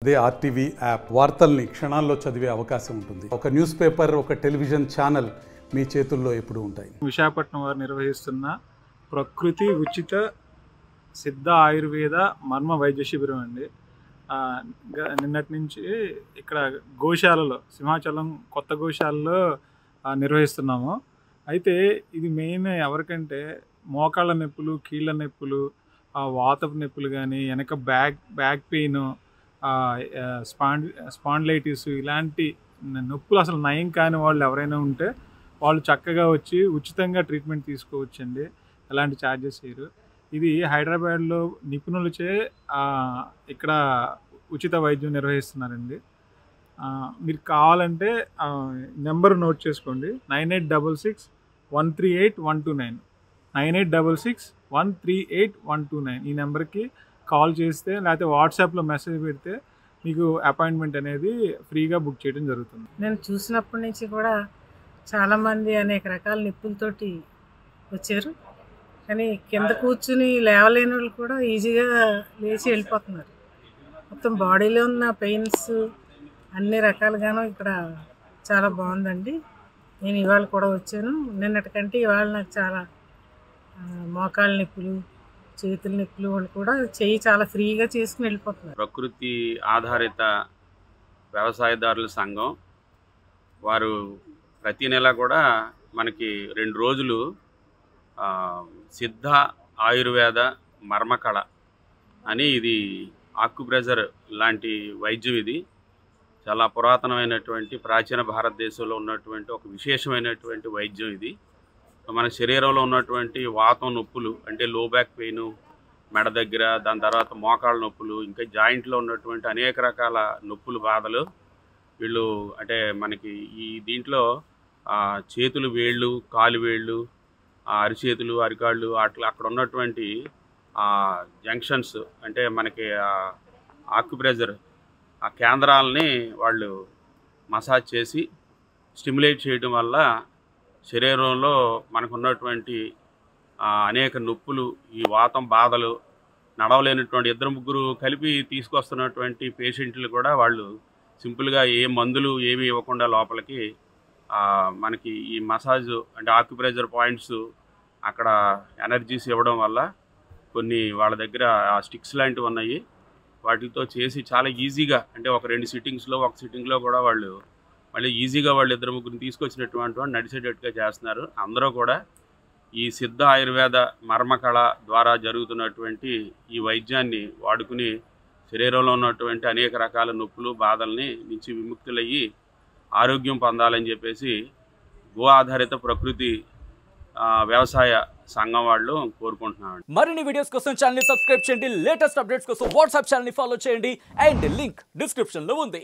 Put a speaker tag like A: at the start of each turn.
A: అదే RTV app వార్తల్ని క్షణాల్లో చదివే అవకాశం ఉంటుంది. ఒక న్యూస్ పేపర్, ఒక టెలివిజన్ ఛానల్ మీ చేతుల్లో ఎప్పుడూ ఉంటాయి.
B: విశాఖపట్నం వారు నిర్వహిస్తున్న ప్రకృతి ఉచిత సిద్ధ ఆయుర్వేద మర్మ వైద్య శిబిరం అండి. నిన్నటి నుంచి ఇక్కడ గోశాలలో, సింహాచలం కొత్త గోశాలలో నిర్వహిస్తున్నాము. అయితే ఇది మెయిన్ ఎవరికంటే మోకాళ్ళ నొప్పులు, కీళ్ళ నొప్పులు, వాతపు నొప్పులు కానీ, వెనక బ్యాక్ పెయిన్, స్పాండిలైటిస్ ఇలాంటి నొప్పులు అసలు నయం కాని వాళ్ళు ఎవరైనా ఉంటే వాళ్ళు చక్కగా వచ్చి ఉచితంగా ట్రీట్మెంట్ తీసుకోవచ్చండి. ఎలాంటి ఛార్జెస్ చేయరు. ఇది హైదరాబాద్లో నిపుణులచే ఇక్కడ ఉచిత వైద్యం నిర్వహిస్తున్నారండి. మీరు కావాలంటే నెంబర్ నోట్ చేసుకోండి. 9866138129 9866138129 ఈ నెంబర్కి కాల్ చేస్తే, లేకపోతే వాట్సాప్లో మెసేజ్ పెడితే మీకు అపాయింట్మెంట్ అనేది ఫ్రీగా బుక్ చేయడం జరుగుతుంది.
C: నేను చూసినప్పటి నుంచి కూడా చాలామంది అనేక రకాల నొప్పులతోటి వచ్చారు. కానీ కింద కూర్చుని లేవలేని వాళ్ళు కూడా ఈజీగా లేచి వెళ్ళిపోతున్నారు. మొత్తం బాడీలో ఉన్న పెయిన్స్ అన్ని రకాలుగాను ఇక్కడ చాలా బాగుందండి. నేను ఇవాళ కూడా వచ్చాను. నిన్నటికంటే ఇవాళ నాకు చాలా మోకాళ్ళ నొప్పులు, చేతుల నొప్పులు వాళ్ళు కూడా చెయ్యి చాలా ఫ్రీగా చేసుకుని వెళ్ళిపోతున్నారు.
D: ప్రకృతి ఆధారిత వ్యవసాయదారుల సంఘం వారు ప్రతి నెల కూడా మనకి 2 రోజులు సిద్ధ ఆయుర్వేద మర్మకళ అని, ఇది ఆక్యుప్రెషర్ లాంటి వైద్యం. ఇది చాలా పురాతనమైనటువంటి, ప్రాచీన భారతదేశంలో ఉన్నటువంటి ఒక విశేషమైనటువంటి వైద్యం. ఇది మన శరీరంలో ఉన్నటువంటి వాతం నొప్పులు, అంటే లో బ్యాక్ పెయిన్, మెడ దగ్గర, దాని తర్వాత మోకాళ్ళ నొప్పులు, ఇంకా జాయింట్లో ఉన్నటువంటి అనేక రకాల నొప్పులు, బాధలు వీళ్ళు అంటే మనకి ఈ దీంట్లో చేతులు వేళ్ళు, కాలు వేళ్ళు, అరిచేతులు, అరికాళ్ళు, అక్కడ ఉన్నటువంటి జంక్షన్స్, అంటే మనకి ఆక్యుప్రెషర్ ఆ కేంద్రాలని వాళ్ళు మసాజ్ చేసి స్టిమ్యులేట్ చేయడం వల్ల శరీరంలో మనకు ఉన్నటువంటి అనేక నొప్పులు, ఈ వాతం బాధలు, నడవలేనటువంటి 2-3 కలిపి తీసుకొస్తున్నటువంటి పేషెంట్లు కూడా వాళ్ళు సింపుల్గా ఏ మందులు ఏమి ఇవ్వకుండా లోపలికి మనకి ఈ మసాజ్ అంటే ఆక్యుప్రెషర్ పాయింట్స్ అక్కడ ఎనర్జీస్ ఇవ్వడం వల్ల కొన్ని వాళ్ళ దగ్గర స్టిక్స్ లాంటివి ఉన్నాయి, వాటితో చేసి చాలా ఈజీగా, అంటే ఒక 2 సిట్టింగ్స్లో, ఒక సిట్టింగ్లో కూడా వాళ్ళు మళ్ళీ ఈజీగా వాళ్ళు 2-3 తీసుకొచ్చినటువంటి వాళ్ళు నడిచేటట్టుగా చేస్తున్నారు. అందరూ కూడా ఈ సిద్ధ ఆయుర్వేద మర్మకళ ద్వారా జరుగుతున్నటువంటి ఈ వైద్యాన్ని వాడుకుని శరీరంలో ఉన్నటువంటి అనేక రకాల నొప్పులు, బాధల్ని నుంచి విముక్తులయ్యి ఆరోగ్యం పొందాలని చెప్పేసి గో ఆధారిత ప్రకృతి వ్యవసాయ సంఘం వాళ్ళు కోరుకుంటున్నాం.
E: మరిన్ని వీడియోస్ కోసం ఛానల్ ని సబ్స్క్రైబ్ చేయండి. లేటెస్ట్ అప్డేట్స్ కోసం వాట్సాప్ ఛానల్ ని ఫాలో చేయండి. అండ్ లింక్ డిస్క్రిప్షన్ లో ఉంది.